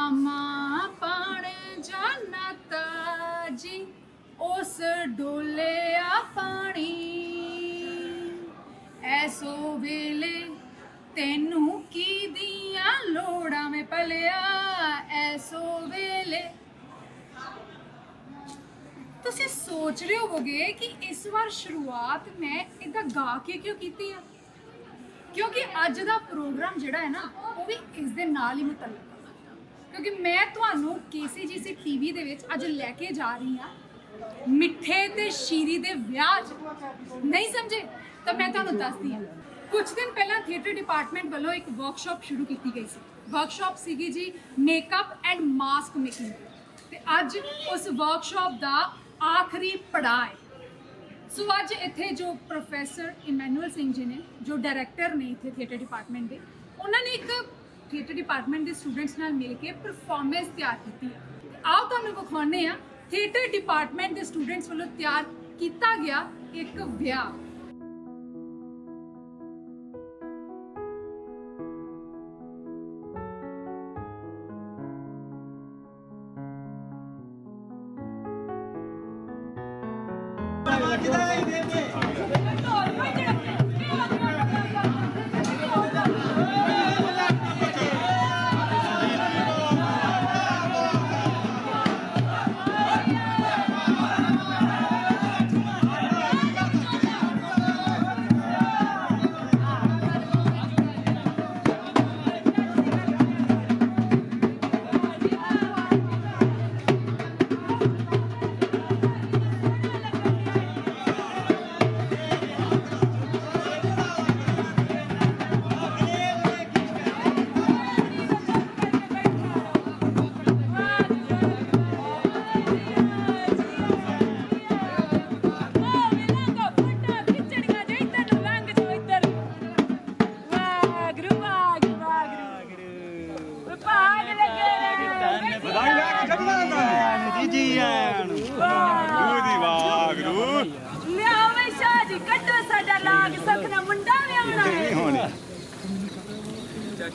मामा पाण जाना ताजी उस डोलिया पानी ऐसो वेले तेनू की दियां लोड़ा में पलिया ऐसो वेले। तुसी सोच रहे होवोगे कि इस बार शुरुआत मैं इदा गा के क्यों कीती है, क्योंकि अज दा प्रोग्राम जिहड़ा है ना वो भी इस दे नाल ही मुतल्लक है, क्योंकि मैं तुहानू KCGC TV दे विच अज लैके जा रही हाँ मिठे ते शीरी दे विआह च। नहीं समझे तो मैं तुहानू दसदी हाँ। कुछ दिन पहला थिएटर डिपार्टमेंट वालों एक वर्कशॉप शुरू की गई सी। वर्कशॉप सीगी जी मेकअप एंड मास्क मेकिंग ते अज उस वर्कशॉप दा आखिरी पड़ाव है। सो अज इत्थे जो प्रोफैसर इमैनुअल सिंह जी ने जो डायरैक्टर ने इत्थे थिएटर डिपार्टमेंट के, उन्होंने एक थिएटर डिपार्टमेंट के स्टूडेंट्स नाल मिल के परफॉर्मेंस तैयार की है। आओ तुहानू विखाने आ थिएटर डिपार्टमेंट के स्टूडेंट्स वालों तैयार किया गया एक विआह।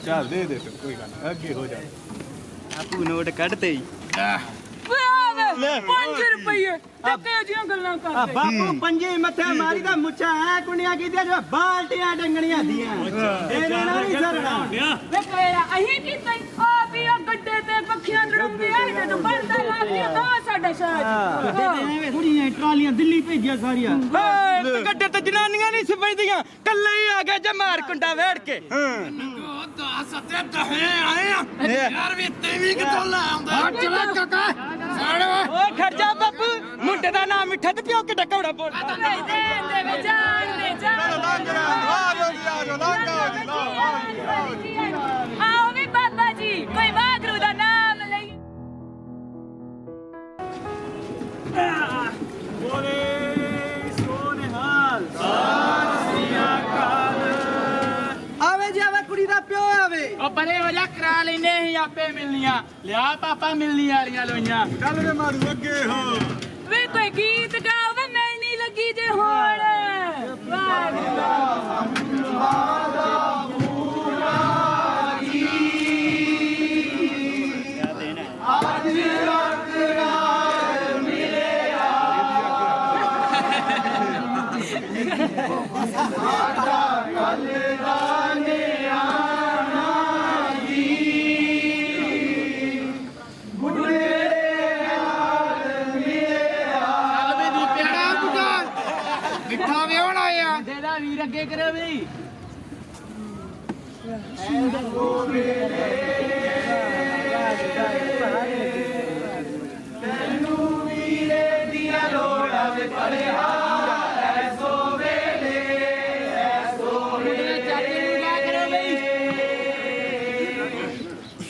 चल दे दे फिर कोई गल अगे हो जा आपू नोट कटते ही बापू पंजे मथे मारी दा मुछा है कुंडिया की जो बाल्टियां डंगणियां दियां एने ना नहीं सरना वे कहया अही की तई आ पिया गड्डे ते पखियां लड़ूंगे ए ते बनदा लाग दिया तो साडा शाह गड्डे ते वे थोड़ियां ट्रालियां दिल्ली भेजिया सारियां गड्डे ते जनानियां नहीं सिपजदियां कल्ले ही आ गया जे मार कुंडा वेड़ के सते दहे आए यार वे तेवी किथों ला आंदा चला काका साड़े ओए खर्चा बापू मुंडे दा नाम मिठा ते प्यो किड्डा कौड़ा बोल दे वे जान दे जा लांगरा आ जो लांगा आओ वी बाबा जी कोई वागरू दा नाम लई बोले सोने हाल सात श्री अकाल आवे जी आवे कुड़ी दा प्यो आवे ओ परे हो जा करा लेने ही आपे मिलनियां लिया पापा मिलनी वालियां लोइयां चल रे मारू अगे हो वे कोई गीत गाओ वे मैं नहीं लगी जे होण वादा पूरा की आज अकरार मिले आजा कल दाने वीर अगे करे बई तेनू वीरे दिया लोड़ा वे पड़िया ऐसो वेले चाचे नु करे बई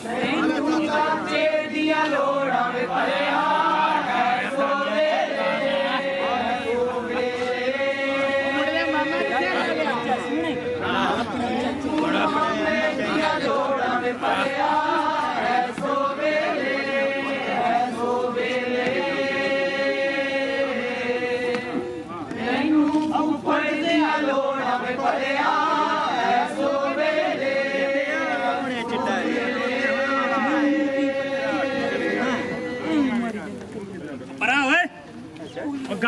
तेनू चाचे दिया लोड़ा वे पड़िया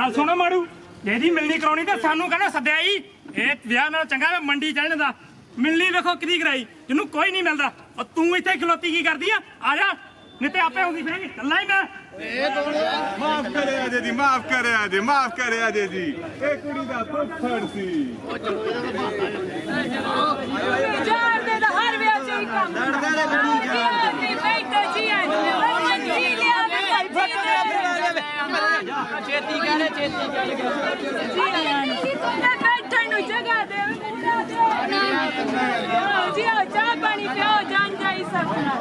ਗੱਲ ਸੁਣੋ ਮਾੜੂ ਜਿਹਦੀ ਮਿਲਣੀ ਕਰਾਉਣੀ ਤੇ ਸਾਨੂੰ ਕਹਿੰਦਾ ਸੱਦਿਆ ਹੀ ਇਹ ਵਿਆਹ ਨਾਲ ਚੰਗਾ ਮੈਂ ਮੰਡੀ ਚੜਨ ਦਾ ਮਿਲਣੀ ਵੇਖੋ ਕਿਹਦੀ ਕਰਾਈ ਜਿਹਨੂੰ ਕੋਈ ਨਹੀਂ ਮਿਲਦਾ ਉਹ ਤੂੰ ਇੱਥੇ ਖਲੋਤੀ ਕੀ ਕਰਦੀ ਆ ਜਾ ਨਹੀਂ ਤੇ ਆਪੇ ਆਉਂਦੀ ਫਿਰੇਗੀ ਚੱਲਾਂ ਹੀ ਮੈਂ ਮਾਫ ਕਰਿਆ ਜੀ ਮਾਫ ਕਰਿਆ ਜੀ ਮਾਫ ਕਰਿਆ ਜੀ ਇਹ ਕੁੜੀ ਦਾ ਫੁੱਫੜ ਸੀ ਜਾਣ ਦੇ ਦਾ ਹਰ ਵਿਆਹ ਚ ਹੀ ਕੰਮ ਲੜਦਾ ਰੇ ਬੜੀ ਬੈਠੇ ਜੀ ਆ ਜੀ ਲਿਆ ਭਾਈ ਛੇਤੀ ਕਰੇ ਬੈਠਣ ਨੂੰ ਜਗ੍ਹਾ ਦੇ ਜੀ ਆ ਚਾਹ ਪਾਣੀ ਪਿਓ ਜਾਣ ਜਾਈ ਸਕਣਾ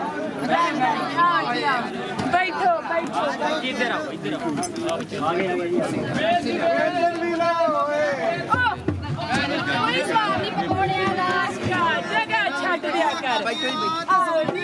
बैठो बैठो इधर आओ ਜਲਦੀ ਲਾਓ कोई स्वाद नहीं पकौड़े का जगह छੱਡ दिया कर आओ जी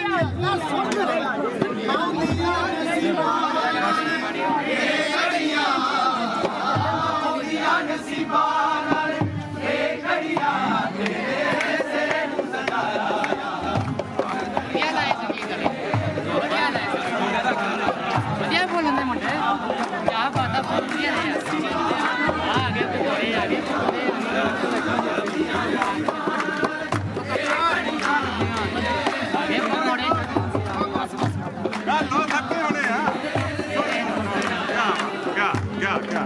ਦੋ ਥੱਕੇ ਹੋਣੇ ਆ ਕਿਆ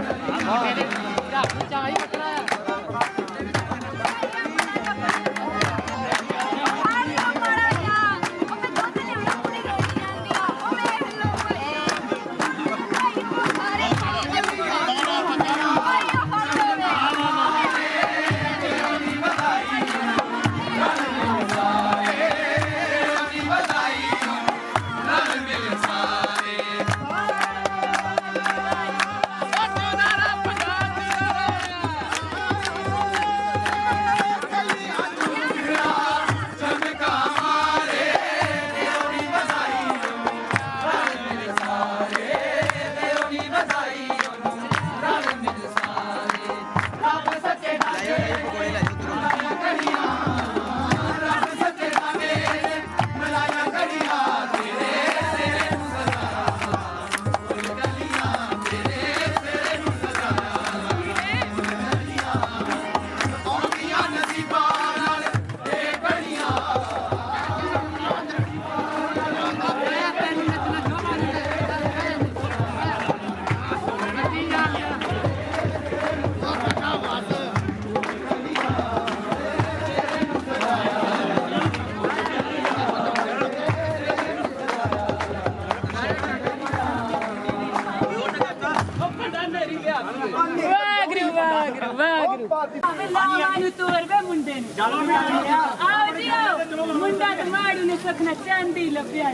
मुंडा तो माड़ू ने सखना चांदी लभ्या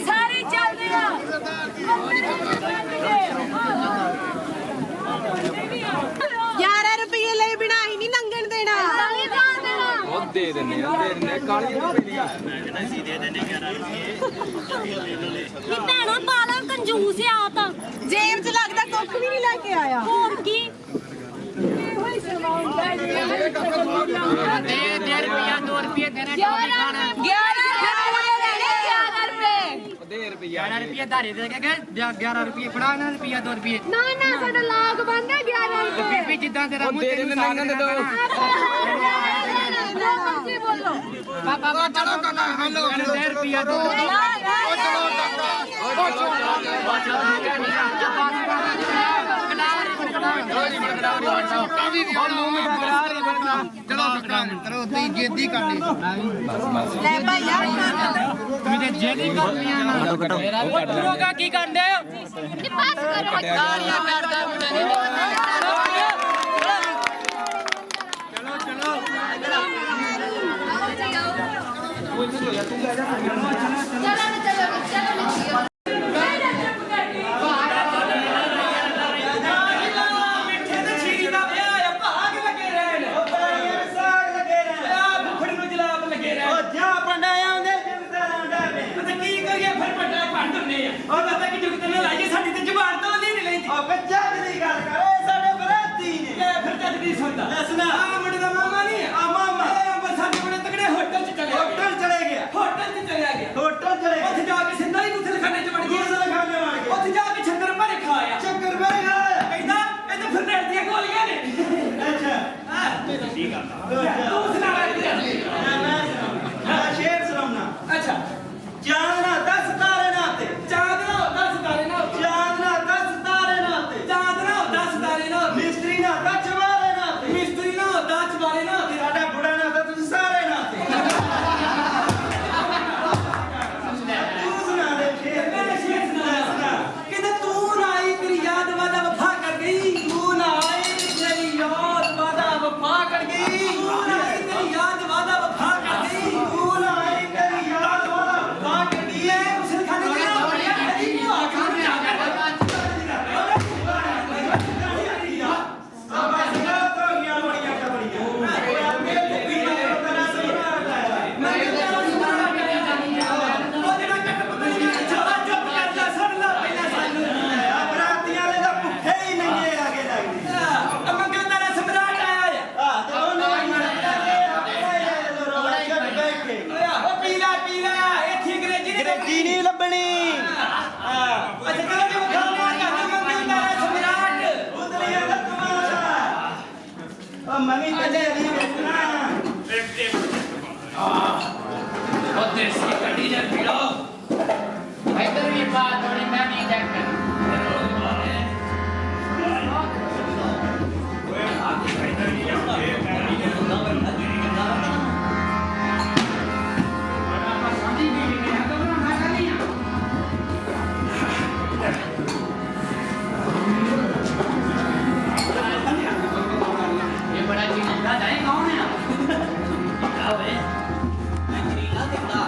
सारी चल दिया 11 ਰੁਪਏ ਲਈ ਬਣਾਈ ਨਹੀਂ ਲੰਘਣ ਦੇਣਾ ਉਹ ਦੇ ਦਿੰਨੇ ਕਾਲੀ ਭੈਣਾ ਬਾਲਾ ਕੰਜੂਸ ਆ ਤਾਂ ਜੇਬ 'ਚ ਲੱਗਦਾ ਕੁੱਖ ਵੀ ਨਹੀਂ ਲੈ ਕੇ ਆਇਆ ਹੋਰ ਕੀ दे रुपया 2 रुपये देना 11 रुपये धारे दे के 11 रुपये फड़ा ना रुपया 2 रुपये ਨਾ ਨਾ ਸਾਡਾ ਲਾਗ ਬੰਦਾ 11 ਰੁਪਏ बीबी जिद्दां तेरा मुंह तेरे नांग दे दो ਮਰਜ਼ੀ ਬੋਲੋ पापा चलो काका हेलो 2 रुपया दो ਲੈ ਭਾਈ ਯਾਰ ਕੀ ਕਰਦੇ ਨੀ ਪਾਸ ਕਰੋ ਗਾਲੀਆਂ ਕਰਦਾ होटल चले गया ਰੋਟੀ ਨਹੀਂ ਲੱਭਣੀ ਅੱਛਾ ਚਲੋ ਜੀ ਵਿਖਾਉਂਦੇ ਆ ਤੁਹਾਨੂੰ ਮੰਮੀ ਦਾ ਸਮਰਾਟ ਉਧਰ ਦਾ ਤਮਾਸ਼ਾ ਉਹ ਮੰਮੀ ਚੱਲੇ ਨਹੀਂ ਵੇਖਣਾ ਉਹ ਦੇਸੀ ਕੱਢੀ ਜਾ ਪੀੜੋ ਇੱਧਰ ਵੀ ਪਾ ਥੋੜੀ ਮੈਂ ਵੀ ਚੈੱਕ ਕਰ ਇਹ ਬੜਾ ਚੀਜ਼ ਦਾ ਜਾਏ ਕੌਣ ਹੈ ਆਵੇ ਮੈਂ ਜਰੀਲਾ ਦਿੰਦਾ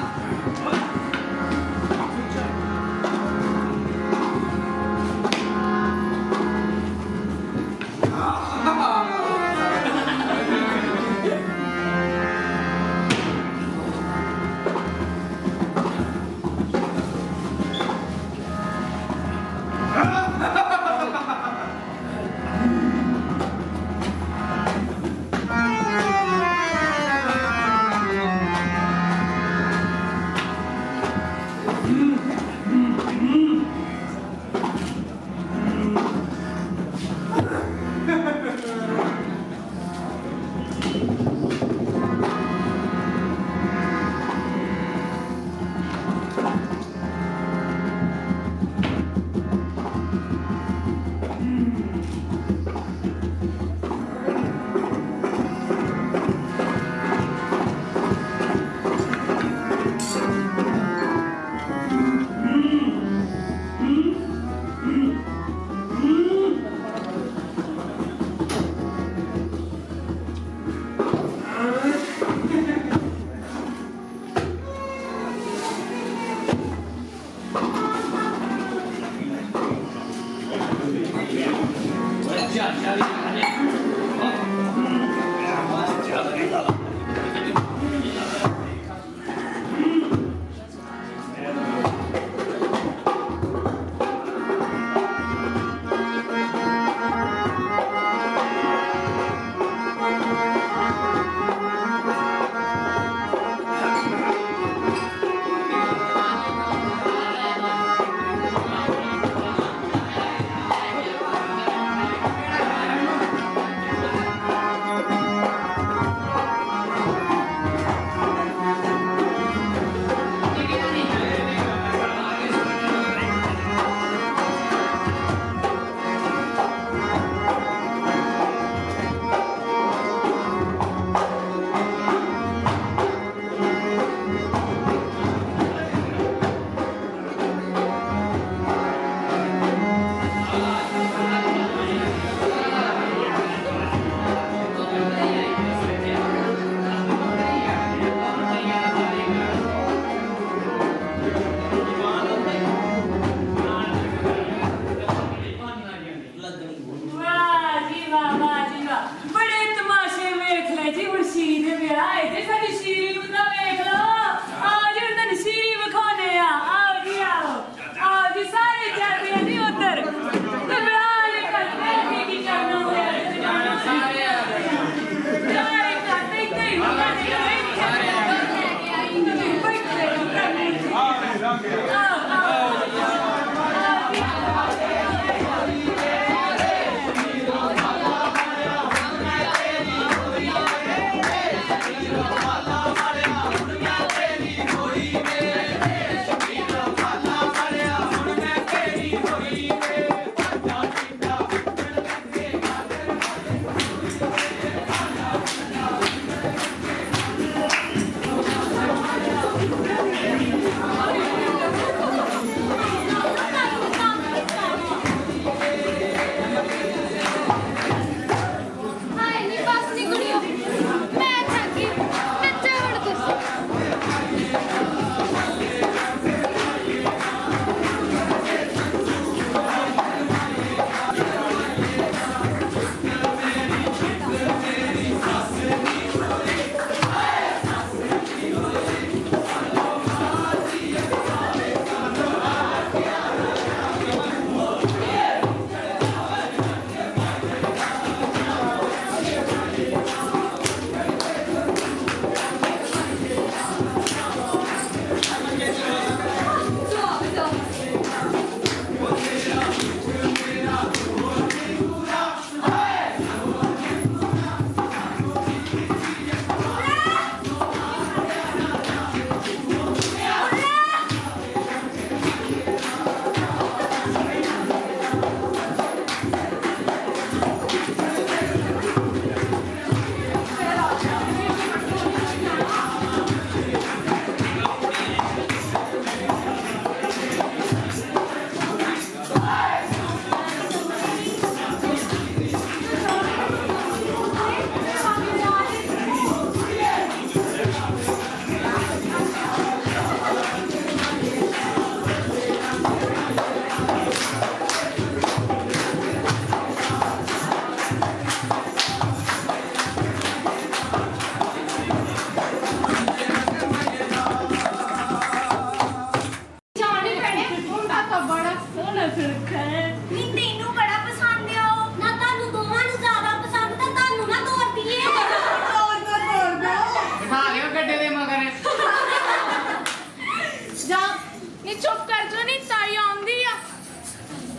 ਨੀ ਚੁੱਪ ਕਰ ਜੋ ਨੀ ਤਾਈ ਆਉਂਦੀ ਆ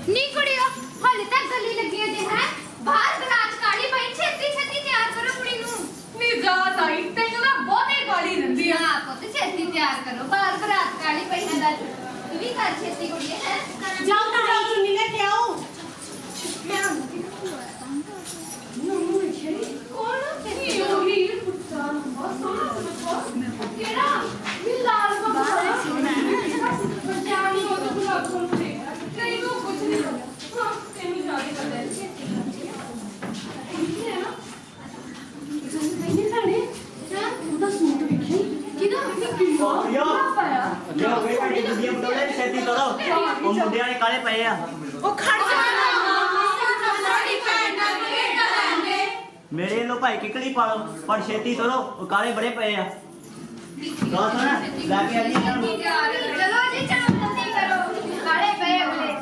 ਨੀ ਕੁੜੀਓ ਹਾਲੇ ਤੱਕ ਗਲੀ ਲੱਗੀ ਜੇ ਹੈ ਬਾਹਰ ਬਰਾਤ ਕਾਲੀ ਪਈ ਛੇਤੀ ਛੇਤੀ ਤਿਆਰ ਕਰੋ ਕੁੜੀ ਨੂੰ ਨੀ ਜਾ ਤਾਈ ਤੈਨੂੰ ਨਾ ਬਹੁਤੀ ਗਾਲੀ ਦਿੰਦੀ ਆ ਹਾਂ ਪੁੱਤ ਛੇਤੀ ਤਿਆਰ ਕਰੋ ਬਾਹਰ ਬਰਾਤ ਕਾਲੀ ਪਈ ਹੈ ਦੱਸ ਤੂੰ ਵੀ ਕਰ ਛੇਤੀ ਕੁੜੀਏ ਹੈ ਜਾਓ ਤਾਂ ਜਾਓ ਚੁੰਨੀ ਲੈ ਕੇ ਆਓ ਕੌਣ ਨੀ ਉਹੀ ਪੁੱਤਾਂ ਬਹੁਤ ਸੋਹਣਾ ਕਿਹੜਾ ਨੀ ਲਾਲ ਬਾਬਾ ਸੋਹਣਾ ਜਾਨੀ ਉਹ ਤਾਂ ਗੁਲਾਬ ਕੋਲ ਦੇਗਾ ਨਹੀਂ ਉਹ ਕੁਝ ਨਹੀਂ ਕਰਦਾ ਹਾਂ ਤੈਨੂੰ ਜਾਣੀ ਪਤਾ ਹੈ ਇਹ ਨਾ ਨਹੀਂ ਖਾਣੇ ਹਾਂ ਉਹਦਾ ਸੂਟ ਵੇਖੀ ਕਿਹਦਾ ਕਿਹਦਾ ਪਾਇਆ ਜੋ ਵੇ ਤੁਹਾਡੀ ਦੁਨੀਆ ਬਦਲੇ ਛੇਤੀ ਕਰੋ ਉਹ ਮੁੰਡਿਆਂ ਨੇ ਕਾਲੇ ਪਏ ਆ ਉਹ ਖੜ ਜਾ ਸਾਡੀ ਭੈਣ ਨਾਲ ਕਿਹੜਾ ਲੈਂਦੇ ਮੇਰੇ ਲੋ ਭਾਈ ਕਿਕਲੀ ਪਾ ਲਓ ਪਰ ਛੇਤੀ ਕਰੋ ਉਹ ਕਾਲੇ ਬੜੇ ਪਏ ਆ ਕਾ ਸੁਣ ਲੈ ਕੇ ਆਜੀ ਇਹਨਾਂ ਨੂੰ ਚਲੋ ਜੀ ਚਲੋ ਜਲਦੀ ਕਰੋ ਕਾਲੇ ਪਏ ਅਗਲੇ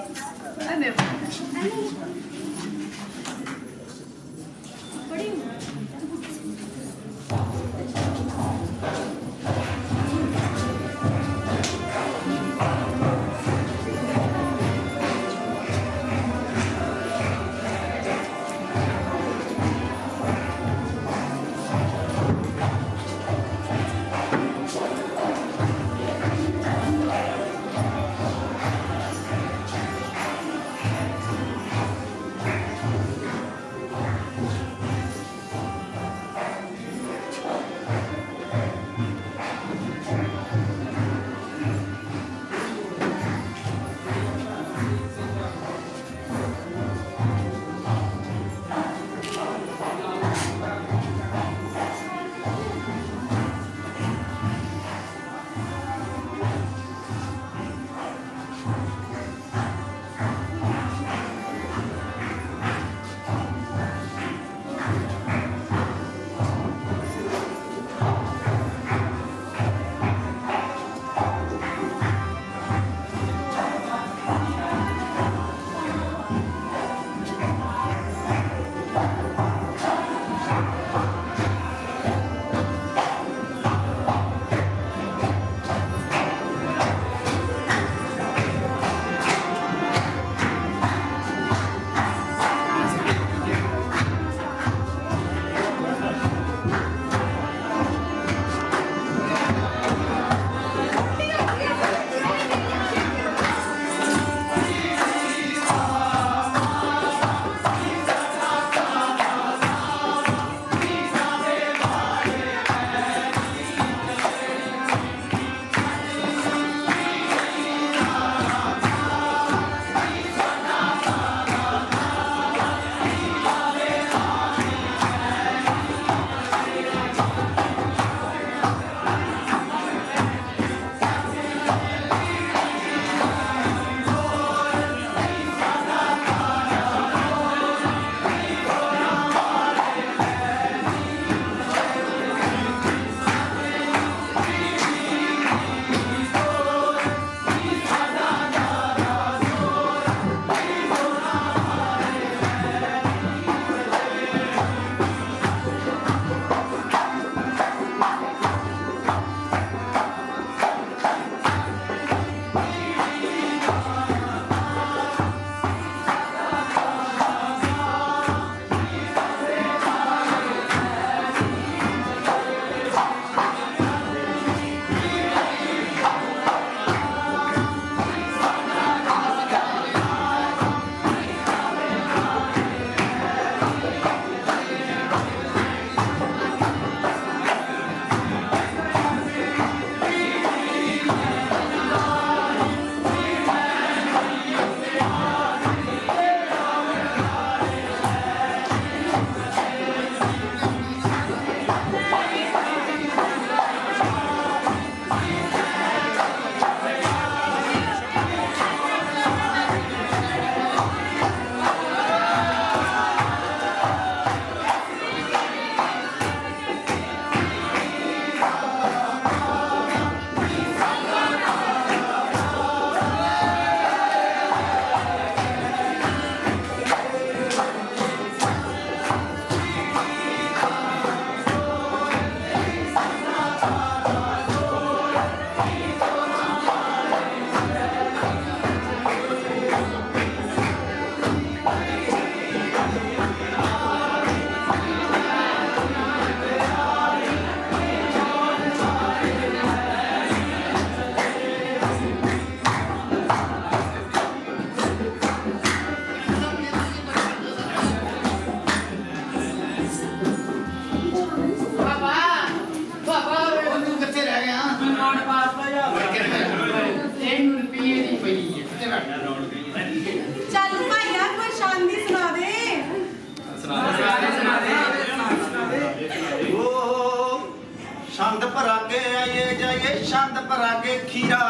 छंद भरा के आइए जाइए छंद भरा के खीरा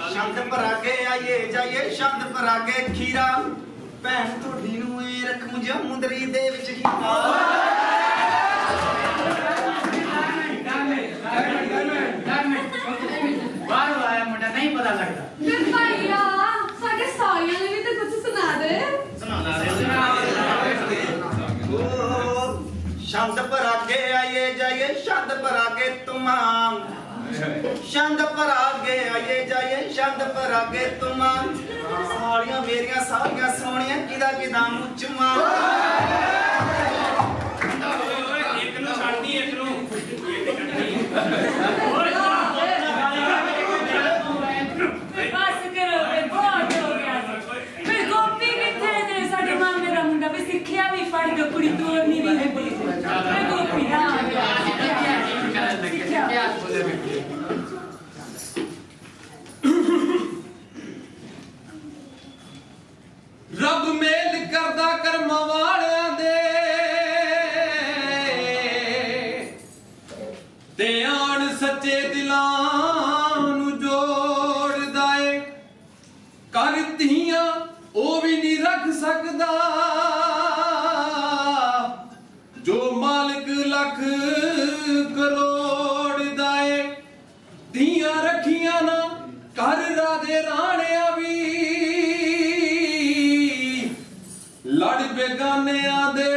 छंद भरा के आइए जाइए छंद भरा के खीरा भैन थोड़ी नूं ए रखूं जमुंदरी दे विच हीरा बाहरों आया मुंडा नहीं पता लगता ਫਿਰ ਭਾਈਆ ਸਾਡੇ ਸਾਰਿਆਂ ਨੇ ਵੀ ਤਾਂ ਕੁਝ ਸੁਣਾ ਦੇ छंद भरा के आइए जाइए छंद भरा के तुमाम छंद भरा के आइए जाइए छंद भरा के तुमाम सालियां मेरियां सालियां सोहणियां किदा किदा मुचमा ਇੱਕ ਨੂੰ ਛੱਡਦੀ ਇੱਕ ਨੂੰ ਬਸ ਕਰੋ ਵੇ ਬਹੁਤ ਹੋ ਗਿਆ ਫਿਰ ਗੋਪੀ ਕਿੱਥੇ ਨੇ ਸਾਡੇ ਮਾਮੇ ਦਾ ਮੁੰਡਾ ਵੀ ਸਿੱਖਿਆ ਵੀ ਪੜ੍ਹ ਕੇ ਕੁੜੀ ਤੋਰਨੀ ਵੀ ਹੁੰਦੀ ਵੇ ਗੋਪੀ ਆ ਰੱਬ ਮੇਲ ਕਰਦਾ ਕਰਮਾਂ ਵਾਲਿਆਂ ਦੇ ਤੇ ਆਣ ਸੱਚੇ ਦਿਲਾਂ ਨੂੰ ਜੋੜਦਾ ਏ ਕਰ ਧੀਆਂ ਉਹ ਵੀ ਨਹੀਂ ਰੱਖ ਸਕਦਾ ਜੋ ਮਾਲਕ ਲੱਖ ਕਰੋੜ ਦਾ ਏ ਧੀਆਂ ਰੱਖੀਆਂ ਨਾ ਘਰ ਰਾਜੇ ਰਾਣਿਆਂ ਵੀ ਲੜ ਬੇਗਾਨਿਆਂ ਦੇ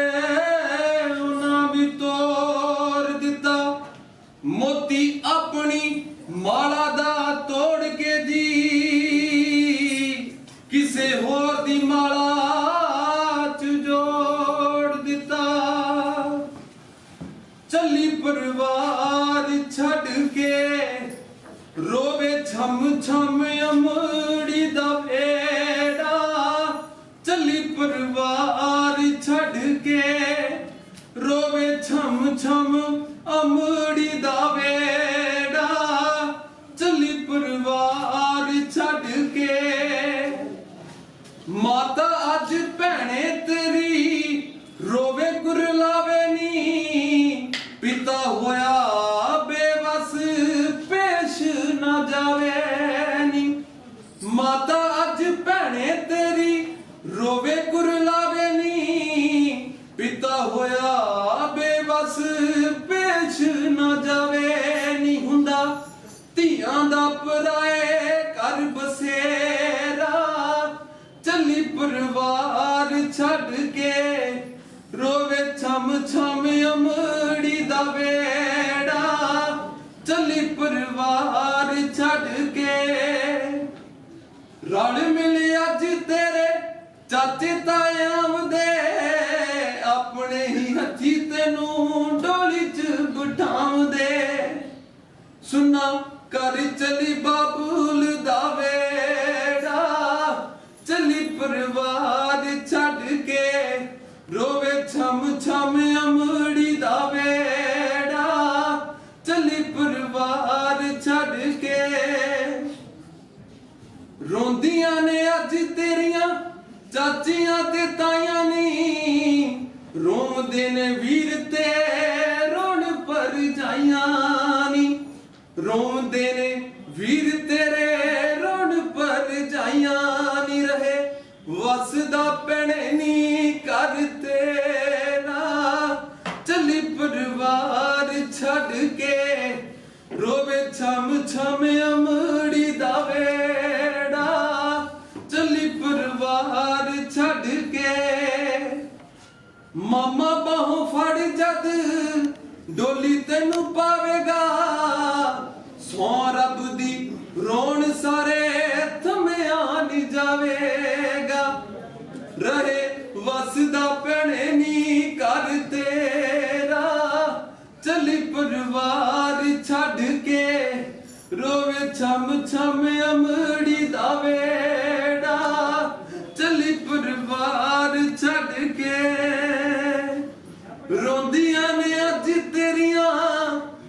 ਉਹਨਾਂ ਵੀ ਤੋੜ ਦਿੱਤਾ ਮੋਤੀ ਆਪਣੀ ਮਾਲਾ ਦਾ ਤੋੜ ਕੇ ਜੀ ਕਿਸੇ ਹੋਰ ਦੀ ਮਾਲਾ ਚ ਜੋੜ ਦਿੱਤਾ ਚੱਲੀ ਪਰਿਵਾਰ ਛੱਡ ਕੇ ਰੋਵੇ ਛਮ ਛਮ ਅਮੜੀ ਦਾ ਵੇੜਾ ਚੱਲੀ ਪਰਿਵਾਰ ਛੱਡ ਕੇ ਰੋਵੇ ਛਮ ਛਮ ਅਮੜੀ ਦਾ ਵੇੜਾ ਚੱਲੀ ਪਰਿਵਾਰ ਛੱਡ ਕੇ ਮਾਤਾ ਅੱਜ ਭੈਣੇ ਤੇਰੀ ਰੋਵੇ ਗੁਰਲਾਵੇ ਨੀ ਪਿਤਾ ਹੋਇਆ ਬੇਵਸ ਪੇਸ਼ ਨਾ ਜਾਵੇ ਨੀ ਮਾਤਾ ਅੱਜ ਭੈਣੇ ਤੇਰੀ ਰੋਵੇ ਗੁਰਲਾਵੇ ਨੀ ਪਿਤਾ ਹੋਇਆ ਬੇਵਸ ਪੇਸ਼ ਨਾ ਜਾਵੇ ਨੀ ਹੁੰਦਾ ਧੀਆਂ ਦਾ ਪਰਾਏ ਘਰ ਬਸੇਰਾ ਚੱਲੀ ਪਰਿਵਾਰ ਛੱਡ ਕੇ ਰੋਵੇ ਛਮ ਛਮ ਅਮੜੀ ਦਾ ਵੇੜਾ ਚੱਲੀ ਪਰਿਵਾਰ ਛੱਡ ਕੇ ਰਲ ਮਿਲ ਅੱਜ ਤੇਰੇ ਚਾਚੇ ਤਾਇਆਂ ਦੇ ਆਪਣੇ ਹੀ ਹੱਥੀ ਤੈਨੂੰ ਡੋਲੀ ਚ ਬਿਠਾਉਂਦੇ ਸੁਣਾ ਕਰ ਚਲੀ ਬਾਬੂਲ ਦਾ ਵੇੜਾ ਚੱਲੀ ਪਰਿਵਾਰ ਛੱਡ ਕੇ ਰੋਵੇ ਛਮ ਛਮ ਅਮੜੀ ਦਾ ਵੇੜਾ ਚੱਲੀ ਪਰਿਵਾਰ ਛੱਡ ਕੇ ਰੋਂਦੀਆਂ ਨੇ ਅੱਜ ਤੇਰੀਆਂ ਚਾਚੀਆਂ ਤੇ ਤਾਈਆਂ ਨੀ ਰੋਂਦੇ ਨੇ ਵੀਰ ਤੇ ਰੋਣ ਪਰ ਜਾਈਆਂ ਨੀ ਰੋਂਦੇ ਨੇ ਵੀਰ ਤੇਰੇ ਰੋਣ ਪਰ ਜਾਈਆਂ ਨੀ ਰਹੇ ਵਸਦਾ ਪੈਣੇ ਨੀ ਕਰ ਤੇਰਾ ਚੱਲੀ ਪਰਿਵਾਰ ਛੱਡ ਕੇ ਰੋਵੇ ਛਮ ਛਮ ਅਮੜੀ ਦਾ ਵੇੜਾ ਚੱਲੀ ਪਰਿਵਾਰ ਛੱਡ ਕੇ ਮਾਮਾ ਬਾਹੋਂ ਫੜ ਜਦ ਡੋਲੀ ਤੈਨੂੰ ਪਾਵੇਗਾ ਸੌ ਰੱਬ ਦੀ ਰੋਣ ਸਾਰੇ ਥਮਿਆ ਨੀ ਜਾਵੇਗਾ ਰਹੇ ਵਸਦਾ ਪੈਣੇ ਨੀ ਕਰ ਤੇਰਾ ਚੱਲੀ ਪਰਿਵਾਰ ਛੱਡ ਕੇ ਰੋਵੇ ਛਮ ਛਮ ਅਮੜੀ ਦਾ ਵੇੜਾ ਚੱਲੀ ਪਰਿਵਾਰ ਛੱਡ ਕੇ ਰੋਂਦੀਆਂ ਨੇ ਅੱਜ ਤੇਰੀਆਂ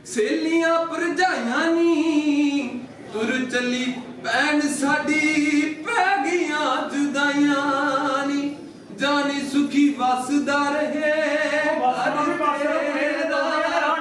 ਸੇਲੀਆਂ ਭਰਜਾਈਆਂ ਨੀ ਤੁਰ ਚੱਲੀ ਭੈਣ ਸਾਡੀ ਪੈ ਗਈਆਂ ਜੁਦਾਈਆਂ ਨੀ ਜਾਨੀ ਸੁਖੀ ਵਸਦਾ ਰਹੇ ਘਰ ਤੇਰਾ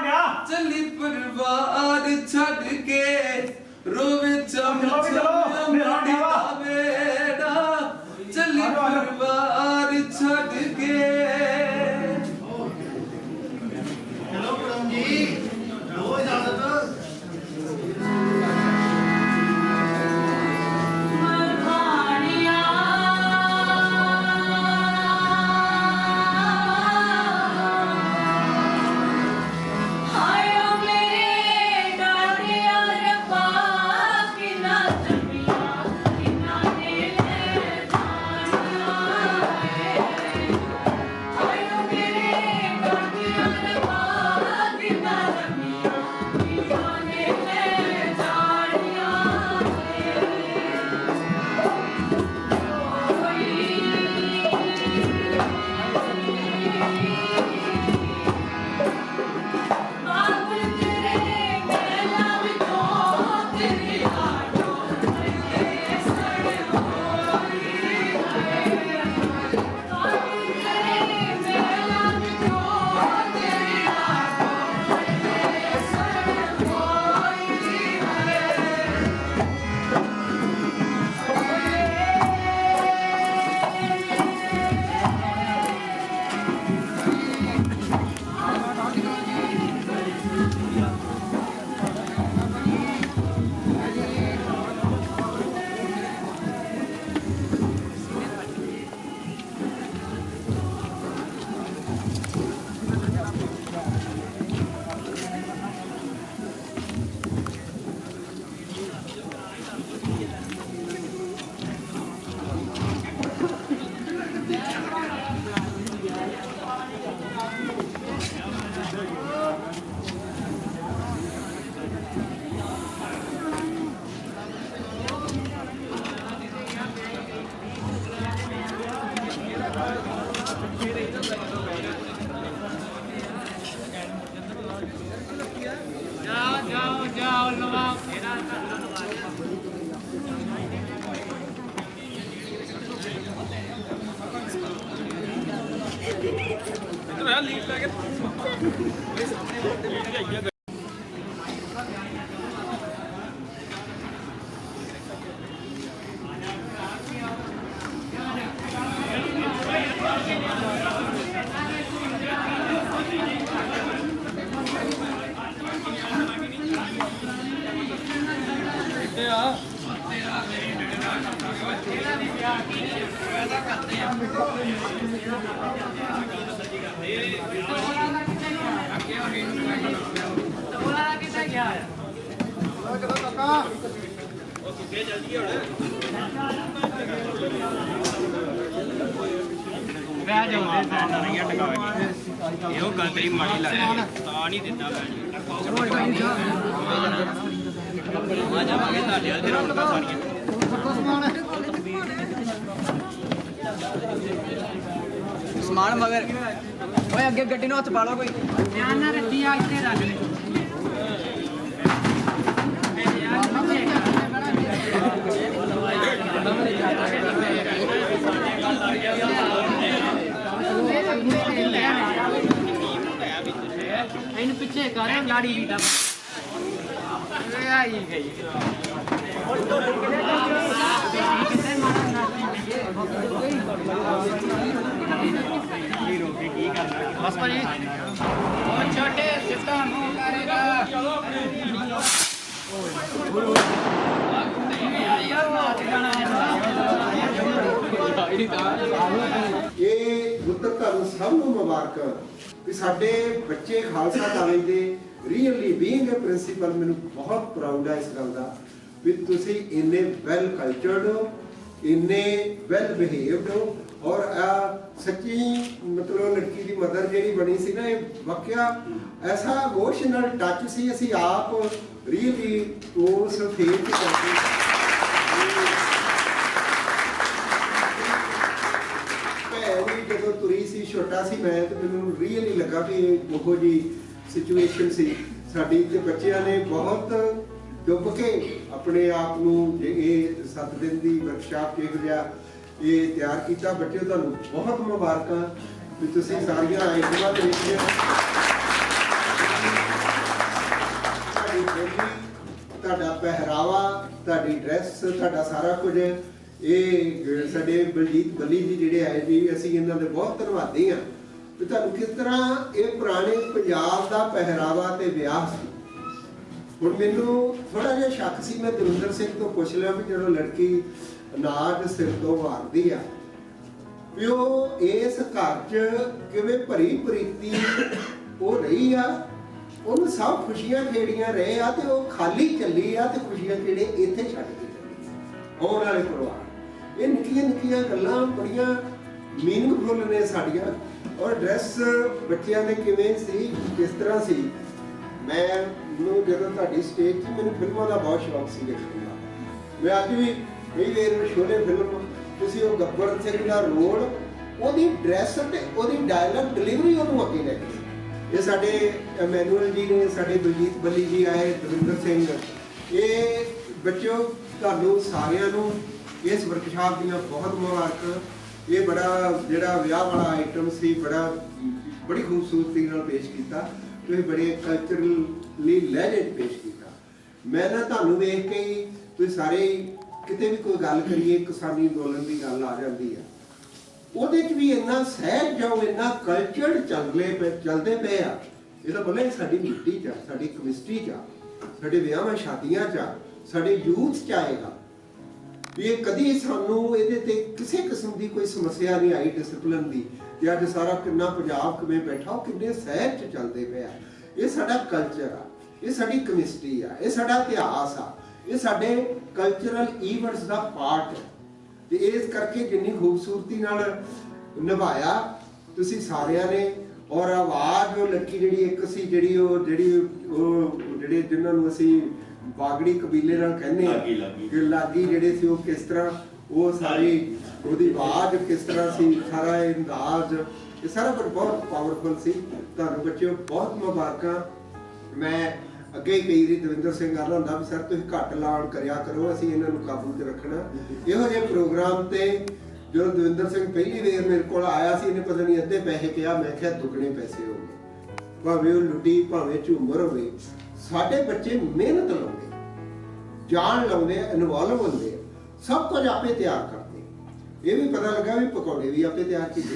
ਸਮਾਨ ਮਗਰ ਓਏ ਅੱਗੇ ਗੱਡੀ ਨੂੰ ਹੱਥ ਪਾ ਲਓ ਕੋਈ ਧਿਆਨ ਨਾਲ ਰੱਖੀ ਆ ਇੱਥੇ ਰੱਖ ਲੈ ਇਹਨੂੰ ਪਿੱਛੇ ਕਰ ਲਾੜੀ ਵੀ ਦਾ ਆਈ ਗਈ बस पर छोटे सिस्टम करेगा ਇਹ ਗੁੱਤਰ ਤੁਹਾਨੂੰ ਸਭ ਨੂੰ ਮੁਬਾਰਕਾਂ ਕਿ ਸਾਡੇ ਬੱਚੇ ਖਾਲਸਾ ਕਾਲਜ ਦੇ ਰੀਅਲੀ ਬੀਇੰਗ ਅ ਪ੍ਰਿੰਸੀਪਲ ਮੈਨੂੰ ਬਹੁਤ ਪ੍ਰਾਊਡ ਹੈ ਇਸ ਗੱਲ ਦਾ ਵੀ ਤੁਸੀਂ ਇੰਨੇ ਵੈਲ ਕਲਚਰਡ ਹੋ ਇੰਨੇ ਵੈਲ ਬਿਹੇਵਡ ਹੋ ਔਰ ਸੱਚੀ ਮਤਲਬ ਲੜਕੀ ਦੀ ਮਦਰ ਜਿਹੜੀ ਬਣੀ ਸੀ ਨਾ ਇਹ ਵਾਕਿਆ ਐਸਾ ਇਮੋਸ਼ਨਲ ਟੱਚ ਸੀ ਅਸੀਂ ਆਪ ਰੀਅਲੀ ਉਸ ਫੇਰ ਚ ਕਰਦੇ ਜਦੋਂ ਤੁਰੀ ਸੀ ਛੋਟਾ ਸੀ ਮੈਂ ਤੇ ਮੈਨੂੰ ਰੀਅਲੀ ਲੱਗਾ ਵੀ ਇਹ ਉਹੋ ਜੀ ਸਿਚੁਏਸ਼ਨ ਸੀ ਸਾਡੀ ਤੇ ਬੱਚਿਆਂ ਨੇ ਬਹੁਤ ਡੁੱਬ ਕੇ ਆਪਣੇ ਆਪ ਨੂੰ ਇਹ 7 ਦਿਨ ਦੀ ਵਰਕਸ਼ਾਪ ਜਿਹੋ ਜਿਹਾ ਇਹ ਤਿਆਰ ਕੀਤਾ ਬੱਚਿਓ ਤੁਹਾਨੂੰ ਬਹੁਤ ਮੁਬਾਰਕਾਂ ਵੀ ਤੁਸੀਂ ਸਾਰੀਆਂ ਆਈਟਮਾਂ ਦੇ ਵਿੱਚ ਤੁਹਾਡੀ ਬੋਲੀ ਤੁਹਾਡਾ ਪਹਿਰਾਵਾ ਤੁਹਾਡੀ ਡਰੈਸ ਤੁਹਾਡਾ ਸਾਰਾ ਕੁਝ ਇਹ ਸਾਡੇ ਬਲਜੀਤ ਬੱਲੀ ਜੀ ਜਿਹੜੇ ਆਏ ਜੀ ਅਸੀਂ ਇਹਨਾਂ ਦੇ ਬਹੁਤ ਧੰਨਵਾਦੀ ਹਾਂ ਵੀ ਤੁਹਾਨੂੰ ਕਿਸ ਤਰ੍ਹਾਂ ਇਹ ਪੁਰਾਣੇ ਪੰਜਾਬ ਦਾ ਪਹਿਰਾਵਾ ਤੇ ਵਿਆਹ ਸੀ ਹੁਣ ਮੈਨੂੰ ਥੋੜਾ ਜਿਹਾ ਸ਼ੱਕ ਸੀ ਮੈਂ ਦਵਿੰਦਰ ਸਿੰਘ ਤੋਂ ਪੁੱਛ ਲਿਆ ਵੀ ਜਦੋਂ ਲੜਕੀ ਅਨਾਜ ਸਿਰ ਤੋਂ ਵਾਰਦੀ ਆ ਵੀ ਉਹ ਇਸ ਘਰ 'ਚ ਕਿਵੇਂ ਭਰੀ ਪ੍ਰੀਤੀ ਉਹ ਰਹੀ ਆ ਉਹਨੂੰ ਸਭ ਖੁਸ਼ੀਆਂ ਖੇੜੀਆਂ ਰਹੇ ਆ ਤੇ ਉਹ ਖਾਲੀ ਚੱਲੀ ਆ ਤੇ ਖੁਸ਼ੀਆਂ ਖੇੜੇ ਇੱਥੇ ਛੱਡ ਕੇ ਆਉਣ ਵਾਲੇ ਪਰਿਵਾਰ ਇਹ ਨਿੱਕੀਆਂ ਨਿੱਕੀਆਂ ਗੱਲਾਂ ਬੜੀਆਂ ਮੀਨਿੰਗਫੁਲ ਨੇ ਸਾਡੀਆਂ ਔਰ ਡਰੈਸ ਬੱਚਿਆਂ ਦੇ ਕਿਵੇਂ ਸੀ ਕਿਸ ਤਰ੍ਹਾਂ ਸੀ ਮੈਨੂੰ ਜਦੋਂ ਤੁਹਾਡੀ ਸਟੇਜ 'ਤੇ ਮੈਨੂੰ ਫਿਲਮਾਂ ਦਾ ਬਹੁਤ ਸ਼ੌਕ ਸੀ ਦੇਖਣ ਦਾ ਮੈਂ ਅੱਜ ਵੀ ਕਈ ਵਾਰ ਸ਼ੋਲੇ ਫਿਲਮ ਤੁਸੀਂ ਉਹ ਗੱਬਰ ਸਿੰਘ ਦਾ ਰੋਲ ਉਹਦੀ ਡਰੈਸ ਤੇ ਉਹਦੀ ਡਾਇਲੌਗ ਡਿਲੀਵਰੀ ਉਹਨੂੰ ਅੱਗੇ ਲੈ ਕੇ ਇਹ ਸਾਡੇ ਮੈਨੂਅਲ ਜੀ ਨੇ ਸਾਡੇ ਬਲਜੀਤ ਬੱਲੀ ਜੀ ਆਏ ਦਵਿੰਦਰ ਸਿੰਘ ਇਹ ਬੱਚਿਓ ਤੁਹਾਨੂੰ ਸਾਰਿਆਂ ਨੂੰ ਇਸ ਵਰਕਸ਼ਾਪ ਦੀਆਂ ਬਹੁਤ ਮੁਬਾਰਕਾਂ ਇਹ ਬੜਾ ਜਿਹੜਾ ਵਿਆਹ ਵਾਲਾ ਆਈਟਮ ਸੀ ਬੜੀ ਖੂਬਸੂਰਤੀ ਨਾਲ ਪੇਸ਼ ਕੀਤਾ ਤੁਸੀਂ ਬੜੇ ਕਲਚਰਲੀ ਲੈਜੈਂਡ ਪੇਸ਼ ਕੀਤਾ ਮੈਂ ਨਾ ਤੁਹਾਨੂੰ ਵੇਖ ਕੇ ਹੀ ਤੁਸੀਂ ਸਾਰੇ ਕਿਤੇ ਵੀ ਕੋਈ ਗੱਲ ਕਰੀਏ ਕਿਸਾਨੀ ਅੰਦੋਲਨ ਦੀ ਗੱਲ ਆ ਜਾਂਦੀ ਆ ਉਹਦੇ 'ਚ ਵੀ ਇੰਨਾ ਸਹਿਜ ਜਾਓ ਇੰਨਾ ਕਲਚਰਡ ਚੱਲਦੇ ਪਏ ਆ ਇਹ ਤਾਂ ਬੋਲੇ ਸਾਡੀ ਮਿੱਟੀ 'ਚ ਸਾਡੀ ਕੈਮਿਸਟਰੀ 'ਚ ਸਾਡੇ ਵਿਆਹਾਂ ਸ਼ਾਦੀਆਂ 'ਚ ਸਾਡੇ ਯੂਥ 'ਚ ਆਏਗਾ ਵੀ ਇਹ ਕਦੀ ਸਾਨੂੰ ਇਹਦੇ ਤੇ ਕਿਸੇ ਕਿਸਮ ਦੀ ਕੋਈ ਸਮੱਸਿਆ ਨਹੀਂ ਆਈ ਡਿਸਪਲਿਨ ਦੀ ਤੇ ਅੱਜ ਸਾਰਾ ਕਿੰਨਾ ਪੰਜਾਬ ਕਿਵੇਂ ਬੈਠਾ ਉਹ ਕਿੰਨੇ ਸਹਿਜ 'ਚ ਚੱਲਦੇ ਪਿਆ ਇਹ ਸਾਡਾ ਕਲਚਰ ਆ ਇਹ ਸਾਡੀ ਕੈਮਿਸਟਰੀ ਆ ਇਹ ਸਾਡਾ ਇਤਿਹਾਸ ਆ ਇਹ ਸਾਡੇ ਕਲਚਰਲ ਇਵੈਂਟਸ ਦਾ ਪਾਰਟ ਹੈ ਤੇ ਇਸ ਕਰਕੇ ਜਿੰਨੀ ਖੂਬਸੂਰਤੀ ਨਾਲ ਨਿਭਾਇਆ ਤੁਸੀਂ ਸਾਰਿਆਂ ਨੇ ਔਰ ਆਵਾਜ਼ ਉਹ ਲੜਕੀ ਜਿਹੜੀ ਇੱਕ ਸੀ ਜਿਹੜੇ ਜਿਨ੍ਹਾਂ ਨੂੰ ਅਸੀਂ ਬਾਗੜੀ ਕਬੀਲੇ ਨਾਲ ਕਹਿੰਦੇ ਆ ਕਿ ਲਾਗੀ ਜਿਹੜੇ ਸੀ ਉਹ ਕਿਸ ਤਰ੍ਹਾਂ ਉਹ ਸਾਰੀ ਉਹਦੀ ਆਵਾਜ਼ ਕਿਸ ਤਰ੍ਹਾਂ ਸੀ ਸਾਰਾ ਅੰਦਾਜ਼ ਇਹ ਸਾਰਾ ਕੁਝ ਬਹੁਤ ਪਾਵਰਫੁਲ ਸੀ ਤੁਹਾਨੂੰ ਬੱਚਿਓ ਬਹੁਤ ਮੁਬਾਰਕਾਂ ਮੈਂ ਅੱਗੇ ਕਈ ਵਾਰੀ ਦਵਿੰਦਰ ਸਿੰਘ ਆਲਾ ਹੁੰਦਾ ਵੀ ਸਰ ਤੁਸੀਂ ਘੱਟ ਐਲਾਨ ਕਰਿਆ ਕਰੋ ਅਸੀਂ ਇਹਨਾਂ ਨੂੰ ਕਾਬੂ 'ਚ ਰੱਖਣਾ ਇਹੋ ਜਿਹੇ ਪ੍ਰੋਗਰਾਮ ਤੇ ਜਦੋਂ ਦਵਿੰਦਰ ਸਿੰਘ ਪਹਿਲੀ ਵਾਰ ਮੇਰੇ ਕੋਲ ਆਇਆ ਸੀ, ਇਹਨੇ ਪਤਾ ਨਹੀਂ ਅੱਧੇ ਪੈਸੇ ਕਿਹਾ, ਮੈਂ ਕਿਹਾ ਦੁੱਗਣੇ ਪੈਸੇ ਹੋ ਗਏ। ਭਾਵੇਂ ਉਹ ਲੁੱਡੀ, ਭਾਵੇਂ ਝੂਮਰ ਹੋਵੇ, ਸਾਡੇ ਬੱਚੇ ਮਿਹਨਤ ਲਾਉਂਦੇ, ਜਾਨ ਲਾਉਂਦੇ, ਇਨਵੋਲਵ ਹੁੰਦੇ, ਸਭ ਕੁਝ ਆਪੇ ਤਿਆਰ ਕਰਦੇ। ਇਹ ਵੀ ਪਤਾ ਲੱਗਾ ਵੀ ਪਕੌੜੇ ਵੀ ਆਪੇ ਤਿਆਰ ਕੀਤੇ।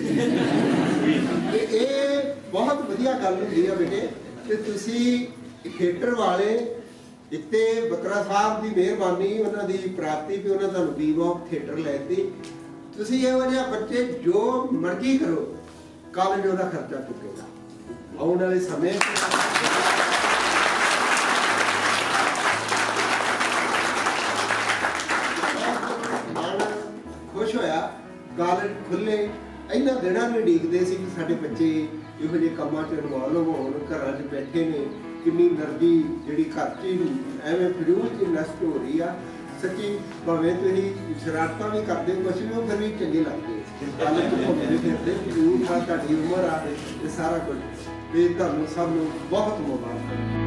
ਤੇ ਇਹ ਬਹੁਤ ਵਧੀਆ ਗੱਲ ਹੁੰਦੀ ਆ ਬੇਟੇ। ਤੇ ਤੁਸੀਂ ਥੀਏਟਰ ਵਾਲੇ, ਇੱਕ ਤੇ ਬਤਰਾ ਸਾਹਿਬ ਦੀ ਮਿਹਰਬਾਨੀ, ਉਹਨਾਂ ਦੀ ਪ੍ਰਾਪਤੀ ਵੀ ਉਹਨਾਂ ਤੁਹਾਨੂੰ ਬੀਮ ਆਫ ਥੀਏਟਰ ਲੈਤੀ। ਤੁਸੀਂ ਇਹੋ ਜਿਹੇ ਬੱਚੇ ਜੋ ਮਰਜ਼ੀ ਕਰੋ, ਕਾਲਜ ਉਹਦਾ ਖਰਚਾ ਚੁੱਕੇਗਾ ਆਉਣ ਵਾਲੇ ਸਮੇਂ। ਖੁਸ਼ ਹੋਇਆ ਕਾਲਜ ਖੁੱਲੇ, ਇਹਨਾਂ ਦਿਨਾਂ ਨੂੰ ਉਡੀਕਦੇ ਸੀ ਕਿ ਸਾਡੇ ਬੱਚੇ ਇਹੋ ਜਿਹੇ ਕੰਮਾਂ 'ਚ ਇਨਵੋਲਵ ਹੋਣ। ਘਰਾਂ 'ਚ ਬੈਠੇ ਨੇ, ਕਿੰਨੀ એનર્ਜੀ ਜਿਹੜੀ ਘਰ 'ਚ ਐਵੇਂ ਫਜ਼ੂਲ 'ਚ ਨਸ਼ਟ ਹੋ ਰਹੀ ਆ। ਸੱਚੀ ਭਾਵੇਂ ਤੁਸੀਂ ਸ਼ਰਾਰਤਾਂ ਵੀ ਕਰਦੇ ਹੋ, ਕੁਛ ਵੀ, ਉਹ ਫਿਰ ਵੀ ਚੰਗੇ ਲੱਗਦੇ। ਕਾਲਜ 'ਚ ਘੁੰਮਦੇ ਫਿਰਦੇ, ਫਜ਼ੂਲ ਆ, ਤੁਹਾਡੀ ਉਮਰ ਆ, ਇਹ ਸਾਰਾ ਕੁਝ। ਤੇ ਤੁਹਾਨੂੰ ਸਭ ਨੂੰ ਬਹੁਤ ਮੁਬਾਰਕ।